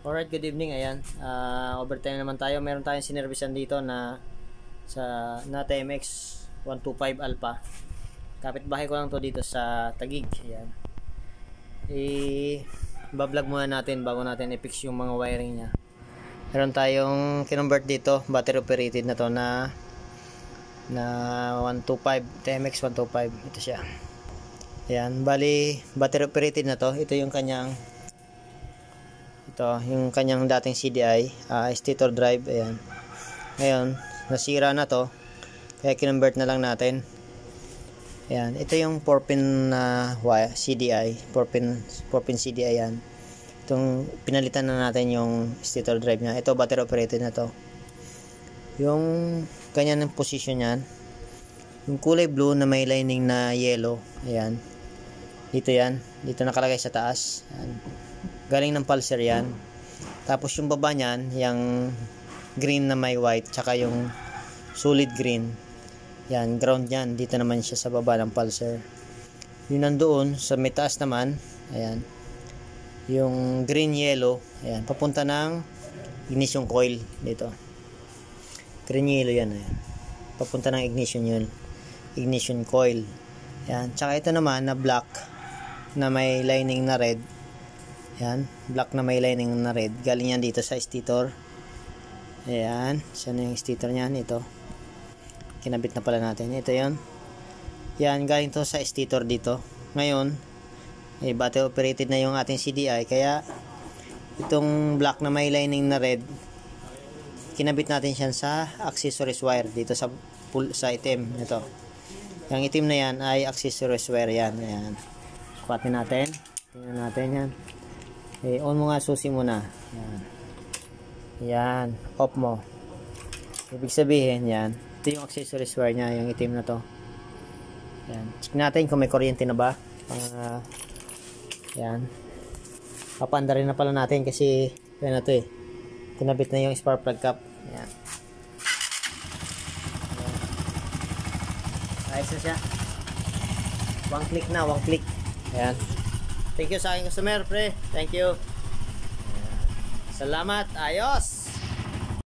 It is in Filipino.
Alright, good evening. Ayan, overtime naman tayo. Meron tayong sinervisan dito na sa TMX 125 Alpha. Kapitbahay ko lang to dito sa Taguig. Ayan, i-vlog muna natin bago natin i-fix yung mga wiring nya. Meron tayong kinonvert dito, battery operated na to na 125 TMX 125. Ito siya. Ayan, bali battery operated na to. Ito yung kanyang dating CDI, stator drive. Ayan, ngayon nasira na to, kaya kinonvert na lang natin. Ayan, ito yung 4-pin CDI, 4-pin CDI yan. Itong pinalitan na natin yung stator drive nya. Ito battery operated na to. Yung kanyang position yan, yung kulay blue na may lining na yellow. Ayan, dito yan, dito nakalagay sa taas. Ayan, galing ng pulser yan. Tapos yung baba nyan, yung green na may white, tsaka yung solid green, yan, ground yan. Dito naman siya sa baba ng pulser. Yung nandoon sa may taas naman, ayan, yung green yellow, ayan, papunta ng ignition coil. Dito green yellow yan, ayan, papunta ng ignition coil. Yan, tsaka ito naman na black na may lining na red. Yan, black na may lining na red, galing yan dito sa stator. Ayan, saan yung stator nyan? Ito, kinabit na pala natin. Ito yun, yan, galing to sa stator dito. Ngayon battery operated na yung ating CDI, kaya itong black na may lining na red, kinabit natin siya sa accessories wire dito sa itim. Ito, yung itim na yan ay accessories wire yan. Ayan, sukatin natin, tingnan natin yan. On mo nga, susi muna. Yan. Yan, off mo. Ibig sabihin yan, ito yung accessories wire nya, yung itim na to. Yan, check natin kung may kuryente na ba. Yan, papanda rin na pala natin kasi yan na to eh, kinabit na yung spark plug cap. Yan, ayos na siya. One click na, one click. Yan, thank you sa aking customer, pre. Thank you. Salamat. Ayos.